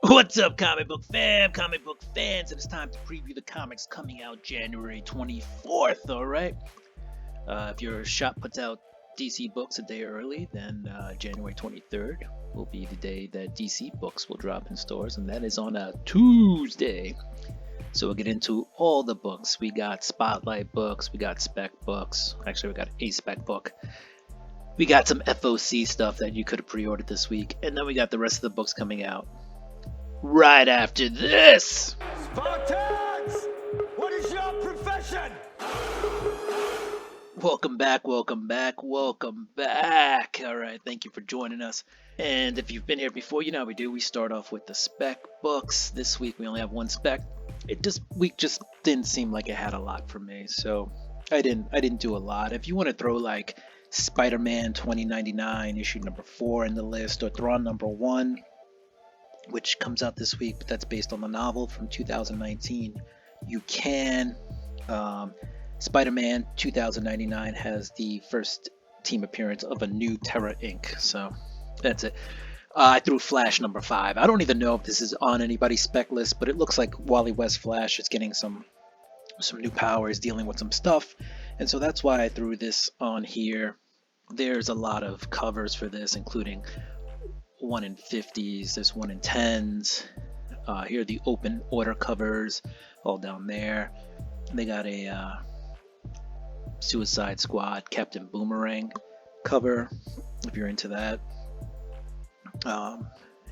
What's up, comic book fam, comic book fans? It is time to preview the comics coming out January 24th, alright? If your shop puts out DC books a day early, then January 23rd will be the day that DC books will drop in stores, and that is on a Tuesday. So we'll get into all the books. We got Spotlight books, we got spec books. Actually, we got a spec book. We got some FOC stuff that you could have pre-ordered this week, and then we got the rest of the books coming out right after this. Spartans! What is your profession? Welcome back. Alright, thank you for joining us. And if you've been here before, you know how we do. We start off with the spec books. This week we only have one spec. Week just didn't seem like it had a lot for me, so I didn't do a lot. If you want to throw like Spider-Man 2099 issue number 4 in the list, or throw on number 1, which comes out this week, but that's based on the novel from 2019, you can. Spider-Man 2099 has the first team appearance of a new Terra Inc. So that's it. I threw Flash number 5. I don't even know if this is on anybody's spec list, but it looks like Wally West Flash is getting some new powers, dealing with some stuff, and so that's why I threw this on here. There's a lot of covers for this, including 1 in 50s, there's 1 in 10s. Here are the open order covers, all down there. They got a Suicide Squad Captain Boomerang cover, if you're into that.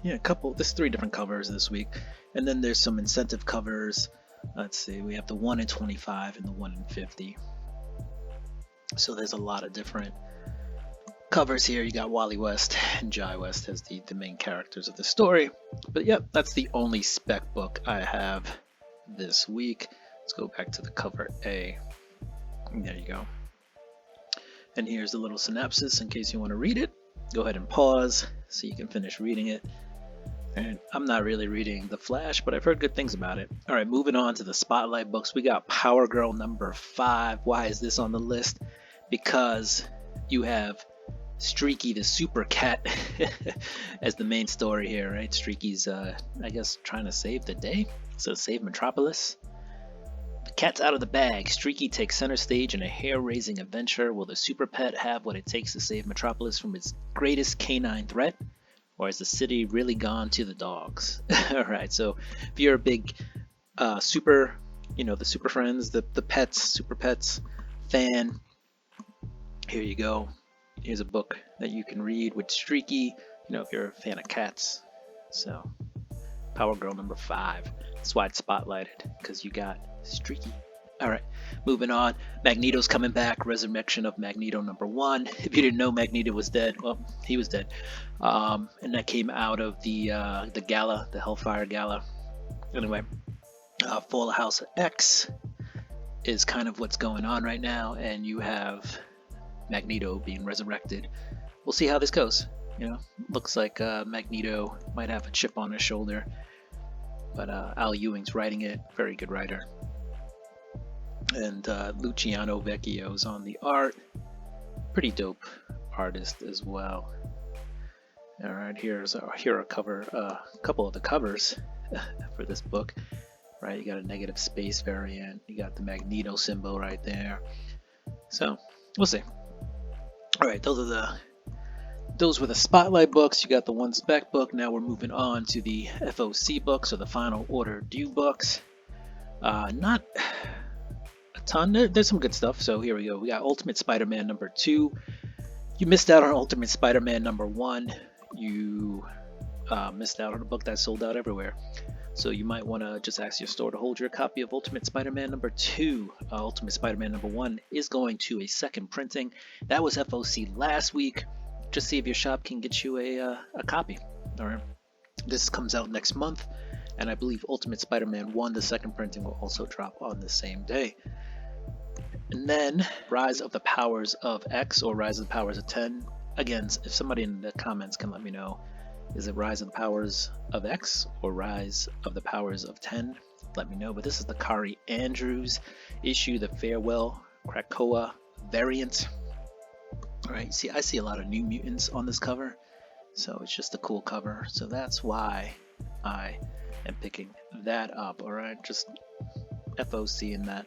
There's 3 different covers this week, and then there's some incentive covers. Let's see, we have the 1 in 25 and the 1 in 50. So there's a lot of different covers here. You got Wally West and Jai West as the main characters of the story. But yep, that's the only spec book I have this week. Let's go back to the cover A. There you go. And here's a little synopsis in case you want to read it. Go ahead and pause so you can finish reading it. And I'm not really reading The Flash, but I've heard good things about it. Alright, moving on to the Spotlight books. We got Power Girl number 5. Why is this on the list? Because you have Streaky the Super Cat as the main story here, right? Streaky's, I guess, trying to save the day. So save Metropolis. The cat's out of the bag. Streaky takes center stage in a hair-raising adventure. Will the super pet have what it takes to save Metropolis from its greatest canine threat? Or has the city really gone to the dogs? Alright, so if you're a big the Super Friends, the pets, Super Pets fan, here you go. Here's a book that you can read with Streaky, if you're a fan of cats. So, Power Girl number 5. That's why it's spotlighted, because you got Streaky. Alright, moving on. Magneto's coming back. Resurrection of Magneto number 1. If you didn't know Magneto was dead, well, he was dead. And that came out of the gala, the Hellfire Gala. Anyway, Fall of House X is kind of what's going on right now, and you have Magneto being resurrected. We'll see how this goes. Looks like Magneto might have a chip on his shoulder, but Al Ewing's writing it. Very good writer. And Luciano Vecchio's on the art. Pretty dope artist as well. Alright, here are a couple of the covers for this book. Right, you got a negative space variant. You got the Magneto symbol right there. So we'll see. Alright, those were the Spotlight books. You got the 1 spec book. Now we're moving on to the FOC books, or the Final Order Due books. Not a ton. There's some good stuff. So here we go. We got Ultimate Spider-Man number 2. You missed out on Ultimate Spider-Man number 1. You missed out on a book that sold out everywhere. So you might want to just ask your store to hold your copy of Ultimate Spider-Man number 2. Ultimate Spider-Man number 1 is going to a second printing. That was FOC last week. Just see if your shop can get you a copy. Alright. This comes out next month, and I believe Ultimate Spider-Man 1, the second printing, will also drop on the same day. And then Rise of the Powers of X, or Rise of the Powers of 10. Again, if somebody in the comments can let me know, is it Rise of the Powers of X or Rise of the Powers of 10? Let me know. But this is the Kari Andrews issue, the Farewell Krakoa variant. Alright, see, I see a lot of New Mutants on this cover, so it's just a cool cover. So that's why I am picking that up. All right, just FOC in that,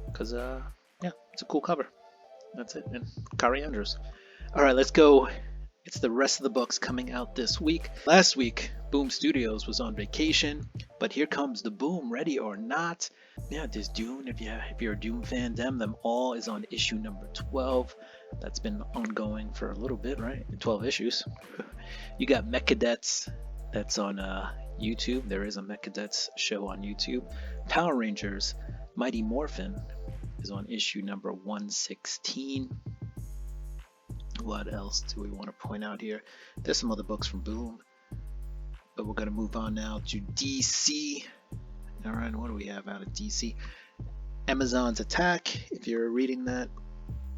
because yeah, it's a cool cover. That's it. And Kari Andrews. All right, let's go. It's the rest of the books coming out this week. Last week, Boom Studios was on vacation, but here comes the Boom, Ready or Not. Yeah, there's Dune. If you're a Dune fan, Them All is on issue number 12. That's been ongoing for a little bit, right? 12 issues. You got Mechadets. That's on YouTube. There is a Mechadets show on YouTube. Power Rangers, Mighty Morphin is on issue number 116. What else do we want to point out here? There's some other books from Boom, but we're going to move on now to DC. All right, what do we have out of DC? Amazon's Attack, if you're reading that.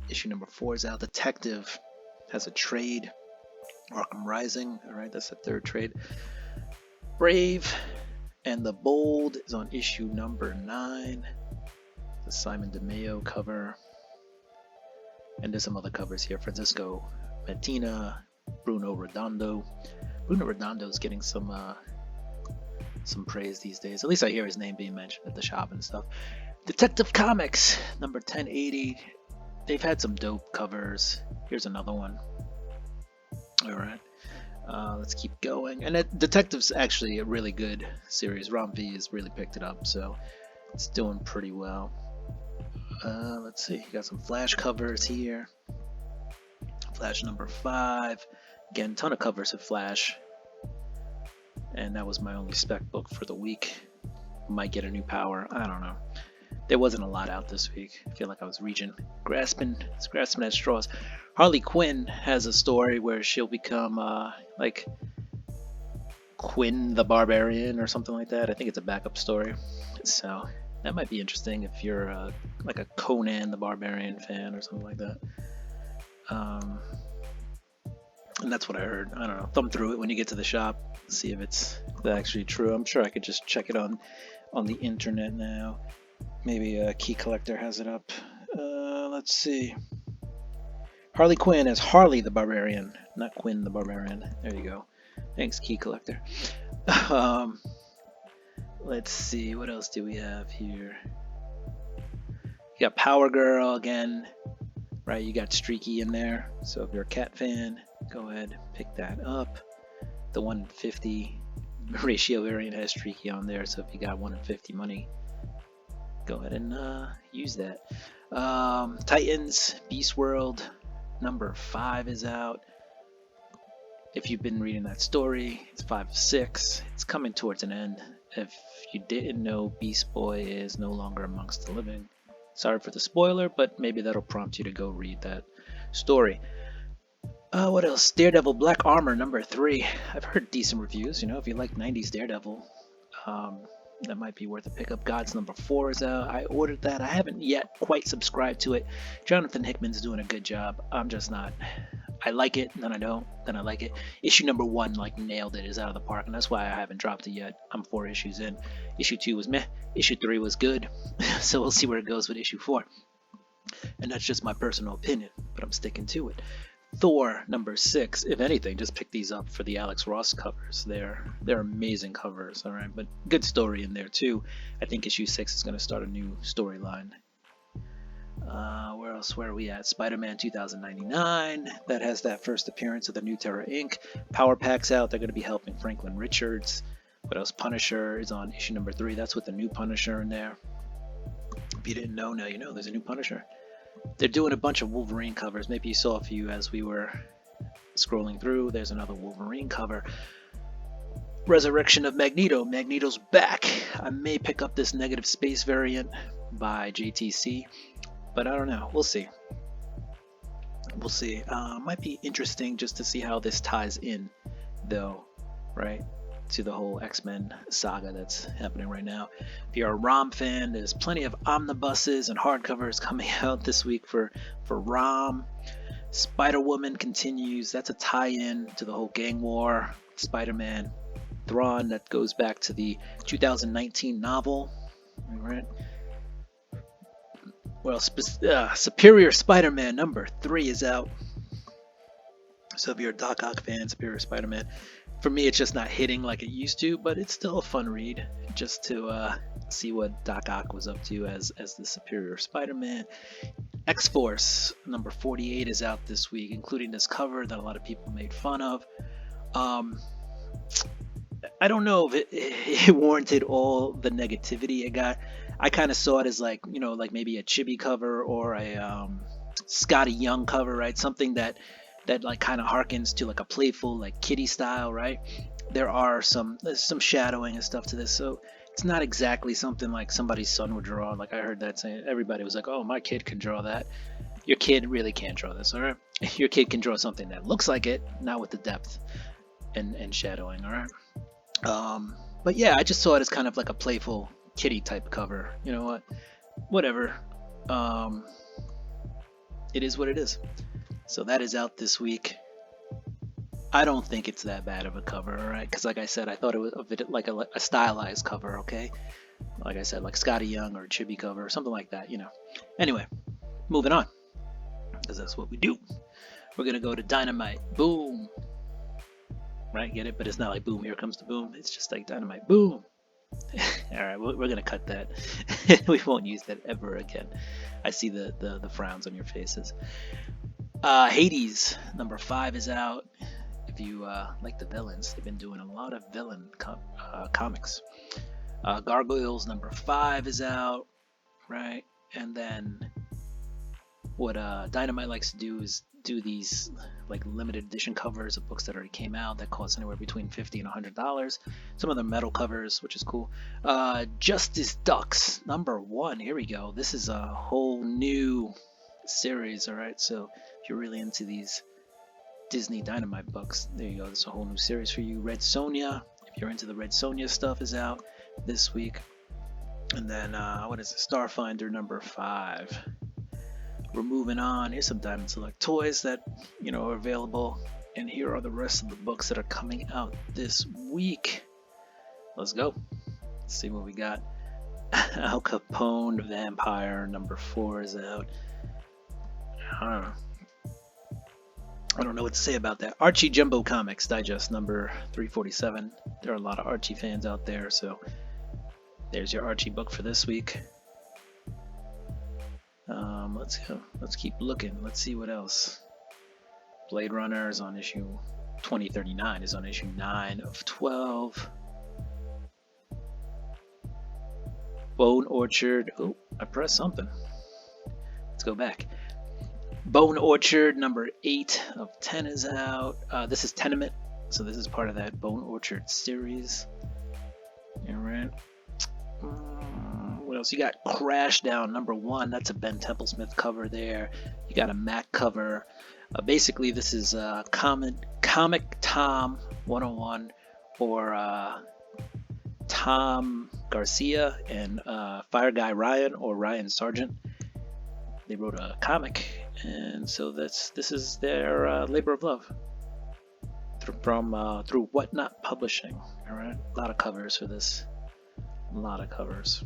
Issue number 4 is out. Detective has a trade. Arkham Rising, all right, that's the 3rd trade. Brave and the Bold is on issue number 9. The Simon DeMeo cover. And there's some other covers here. Francisco Medina, Bruno Redondo. Bruno Redondo is getting some praise these days. At least I hear his name being mentioned at the shop and stuff. Detective Comics, number 1080. They've had some dope covers. Here's another one. All right. Let's keep going. And Detective's actually a really good series. Ron V has really picked it up, so it's doing pretty well. Let's see, you got some Flash covers here. Flash number 5. Again, ton of covers of Flash. And that was my only spec book for the week. Might get a new power, I don't know. There wasn't a lot out this week. I feel like I was grasping at straws. Harley Quinn has a story where she'll become like Quinn the Barbarian or something like that. I think it's a backup story. So that might be interesting if you're like a Conan the Barbarian fan or something like that. And that's what I heard. I don't know. Thumb through it when you get to the shop. See if it's actually true. I'm sure I could just check it on the internet now. Maybe Key Collector has it up. Let's see. Harley Quinn as Harley the Barbarian, not Quinn the Barbarian. There you go. Thanks, Key Collector. Let's see, what else do we have here? You got Power Girl again, right? You got Streaky in there. So if you're a Cat fan, go ahead, pick that up. The 150 ratio variant has Streaky on there, so if you got 1 in 50 money, go ahead and use that. Titans, Beast World, number 5 is out. If you've been reading that story, it's 5 of 6. It's coming towards an end. If you didn't know, Beast Boy is no longer amongst the living. Sorry for the spoiler, but maybe that'll prompt you to go read that story. What else? Daredevil Black Armor number 3. I've heard decent reviews. You know, if you like 90s Daredevil, that might be worth a pickup. Gods number 4 is out. I ordered that. I haven't yet quite subscribed to it. Jonathan Hickman's doing a good job. I'm just not. I like it, then I don't, then I like it. Issue number 1 like nailed it, is out of the park, and that's why I haven't dropped it yet. I'm 4 issues in. Issue 2 was meh. Issue 3 was good. So we'll see where it goes with issue 4. And that's just my personal opinion, but I'm sticking to it. Thor number 6, if anything, just pick these up for the Alex Ross covers. They're amazing covers, all right, but good story in there too. I think issue 6 is going to start a new storyline. Where else? Where are we at? Spider-Man 2099. That has that first appearance of the New Terra Inc. Power Pack's out. They're going to be helping Franklin Richards. What else? Punisher is on issue number 3. That's with the new Punisher in there. If you didn't know, now you know. There's a new Punisher. They're doing a bunch of Wolverine covers. Maybe you saw a few as we were scrolling through. There's another Wolverine cover. Resurrection of Magneto. Magneto's back. I may pick up this Negative Space variant by JTC, but I don't know. We'll see. We'll see. Might be interesting just to see how this ties in, though, right, to the whole X-Men saga that's happening right now. If you're a ROM fan, there's plenty of omnibuses and hardcovers coming out this week for ROM. Spider-Woman continues. That's a tie-in to the whole gang war. Spider-Man, Thrawn, that goes back to the 2019 novel. All right. Well, Superior Spider-Man number 3 is out. So if you're a Doc Ock fan, Superior Spider-Man. For me, it's just not hitting like it used to, but it's still a fun read just to see what Doc Ock was up to as the Superior Spider-Man. X-Force number 48 is out this week, including this cover that a lot of people made fun of. I don't know if it warranted all the negativity it got. I kind of saw it as like, like maybe a chibi cover or a Scotty Young cover, right? Something that like kind of harkens to like a playful like kiddie style, right? There's some shadowing and stuff to this, so it's not exactly something like somebody's son would draw. Like I heard that saying, everybody was like, "Oh, my kid can draw that." Your kid really can't draw this, all right? Your kid can draw something that looks like it, not with the depth and shadowing, all right? But yeah, I just saw it as kind of like a playful kiddie type cover. You know what? Whatever. It is what it is. So that is out this week. I don't think it's that bad of a cover, all right? Because like I said, I thought it was like a stylized cover, okay? Like I said, like Scotty Young or a chibi cover or something like that, Anyway, moving on, because that's what we do. We're going to go to Dynamite. Boom. Right? Get it? But it's not like boom, here comes the boom. It's just like Dynamite. Boom. All right, we're going to cut that. We won't use that ever again. I see the frowns on your faces. Hades number 5 is out. If you like the villains, they've been doing a lot of villain comics. Gargoyles number 5 is out, right? And then what Dynamite likes to do is do these like limited edition covers of books that already came out that cost anywhere between $50 and $100. Some of them metal covers, which is cool. Justice Ducks number 1. Here we go. This is a whole new series, all right? So if you're really into these Disney Dynamite books, there you go. There's a whole new series for you. Red Sonja, if you're into the Red Sonja stuff, is out this week. And then what is it? Starfinder number 5. We're moving on. Here's some Diamond Select toys that are available, and here are the rest of the books that are coming out this week. Let's go. Let's see what we got. Al Capone Vampire number 4 is out. I don't know what to say about that. Archie Jumbo Comics Digest number 347. There are a lot of Archie fans out there, so there's your Archie book for this week. Let's keep looking. Let's see what else. Blade Runner is on issue 2039. Is on issue 9 of 12. Bone Orchard. Oh, I pressed something. Let's go back. Bone Orchard number 8 of 10 is out. This is Tenement, so this is part of that Bone Orchard series. All right. What else? You got Crash Down number 1. That's a Ben Templesmith cover there. You got a Mac cover. Basically, this is Comic Tom 101 or Tom Garcia and Fire Guy Ryan or Ryan Sargent. They wrote a comic, and so this is their labor of love through Whatnot Publishing. All right, a lot of covers for this. A lot of covers,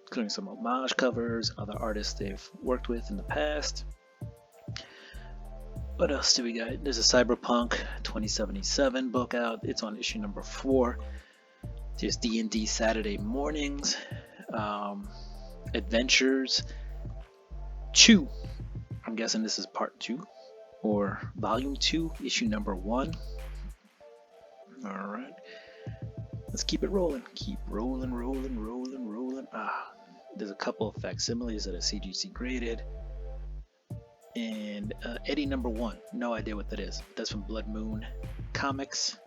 including some homage covers, other artists they've worked with in the past. What else do we got? There's a Cyberpunk 2077 book out. It's on issue number 4. There's D&D Saturday Mornings, Adventures 2. I'm guessing this is part 2 or volume 2, issue number 1. All right. Let's keep it rolling. Keep rolling. There's a couple of facsimiles that are CGC graded. And Eddie number 1. No idea what that is. That's from Blood Moon Comics.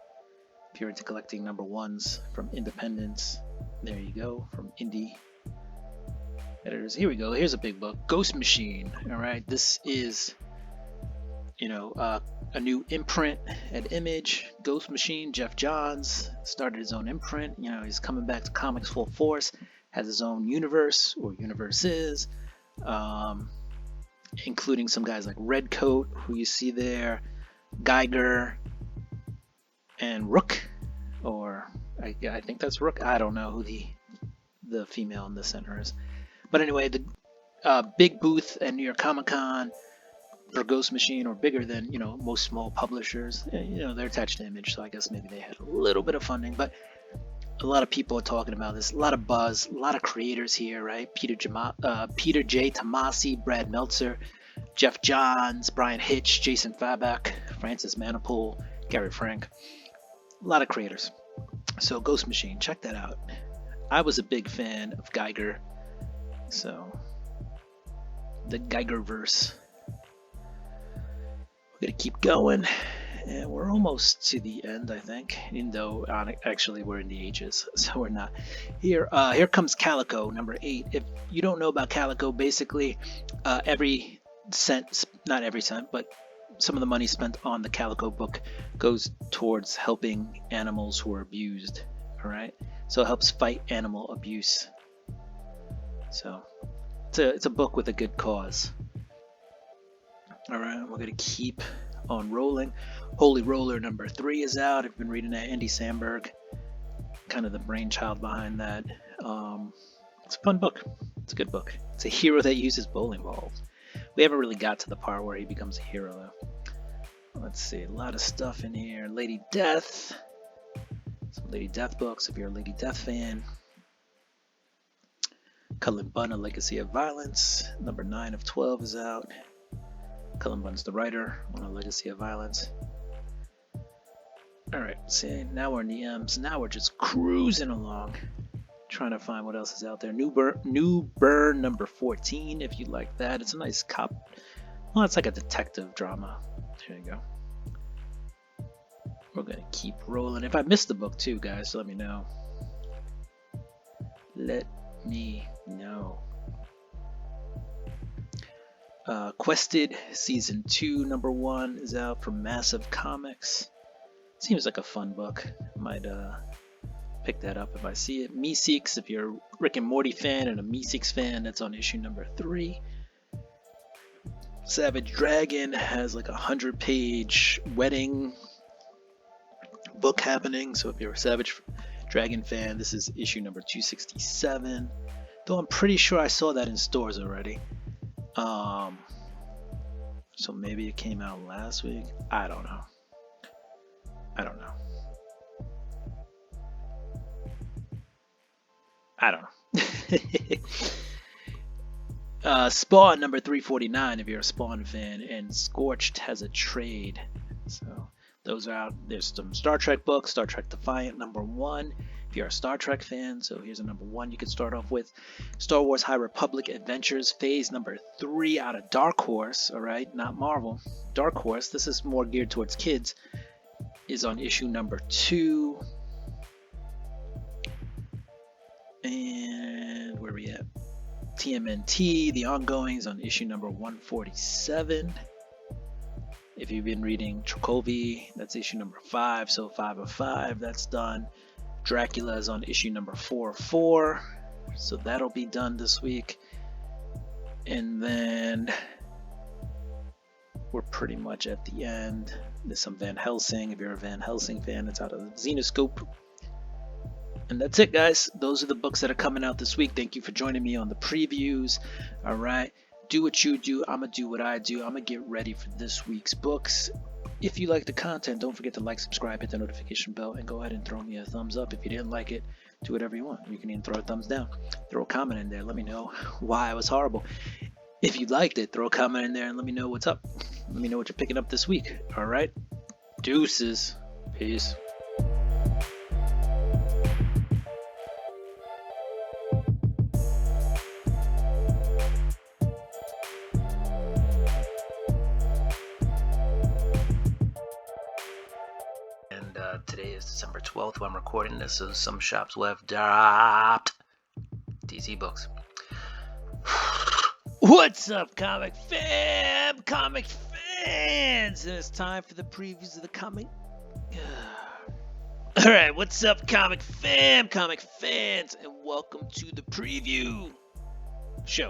If you're into collecting number 1s from Independence, there you go. From Indie editors. Here we go. Here's a big book. Ghost Machine. All right. This is, a new imprint at Image. Ghost Machine. Jeff Johns started his own imprint. He's coming back to comics full force. Has his own universe or universes, including some guys like Redcoat, who you see there, Geiger, and Rook, or I think that's Rook. I don't know who the female in the center is. But anyway, the big booth at New York Comic Con. per Ghost Machine, or bigger than, most small publishers. They're attached to Image, so I guess maybe they had a little bit of funding, but a lot of people are talking about this, a lot of buzz, a lot of creators here, right? Peter J. Tomasi, Brad Meltzer, Jeff Johns, Brian Hitch, Jason Fabak, Francis Manipul, Gary Frank, a lot of creators. So Ghost Machine, check that out. I was a big fan of Geiger, so the Geigerverse. We're gonna keep going, and we're almost to the end, I think. Even though actually we're in the ages, so we're not. Here comes Calico, number 8. If you don't know about Calico, basically every cent, not every cent, but some of the money spent on the Calico book goes towards helping animals who are abused. All right, so it helps fight animal abuse. So it's a book with a good cause. All right, we're gonna keep on rolling. Holy Roller number 3 is out. I've been reading that. Andy Samberg, kind of the brainchild behind that. It's a fun book. It's a good book. It's a hero that uses bowling balls. We haven't really got to the part where he becomes a hero though. Let's see, a lot of stuff in here. Lady Death, some Lady Death books if you're a Lady Death fan. Cullen Bunn, A Legacy of Violence, number 9 of 12 is out. Cullen Bunn's the writer on A Legacy of Violence. Alright, see, now we're in the M's. Now we're just cruising along, trying to find what else is out there. New Burn number 14, if you like that. It's a nice cop. Well, it's like a detective drama. There you go. We're going to keep rolling. If I missed the book too, guys, let me know. Let me know. Quested Season 2 number 1 is out from Massive Comics. Seems like a fun book. Might pick that up if I see it. Meeseeks, if you're a Rick and Morty fan and a Meeseeks fan, that's on issue number 3. Savage Dragon has like a 100-page wedding book happening. So if you're a Savage Dragon fan, this is issue number 267. Though I'm pretty sure I saw that in stores already. So maybe it came out last week. I don't know. Spawn number 349 if you're a Spawn fan, and Scorched has a trade. So those are out. There's some Star Trek books. Star Trek Defiant number 1 if you're a Star Trek fan. So here's a number 1 you can start off with. Star Wars High Republic Adventures Phase number 3 out of Dark Horse. All right, not Marvel. Dark Horse. This is more geared towards kids. Is on issue number 2. And where are we at? TMNT, The Ongoings on issue number 147. If you've been reading Trakovi, that's issue number 5, so 5 of 5, that's done. Dracula is on issue number 4 of 4, so that'll be done this week. And then we're pretty much at the end. There's some Van Helsing. If you're a Van Helsing fan, it's out of Xenoscope. And that's it, guys. Those are the books that are coming out this week. Thank you for joining me on the previews. All right. Do what you do. I'm going to do what I do. I'm going to get ready for this week's books. If you like the content, don't forget to like, subscribe, hit the notification bell, and go ahead and throw me a thumbs up. If you didn't like it, do whatever you want. You can even throw a thumbs down. Throw a comment in there. Let me know why I was horrible. If you liked it, throw a comment in there and let me know what's up. Let me know what you're picking up this week. All right. Deuces. Peace. Today is December 12th when I'm recording this, so some shops will have dropped DC books. What's up, comic fam? Comic fans! And it's time for the previews of the comic. Alright, what's up, comic fam? Comic fans, and welcome to the preview show.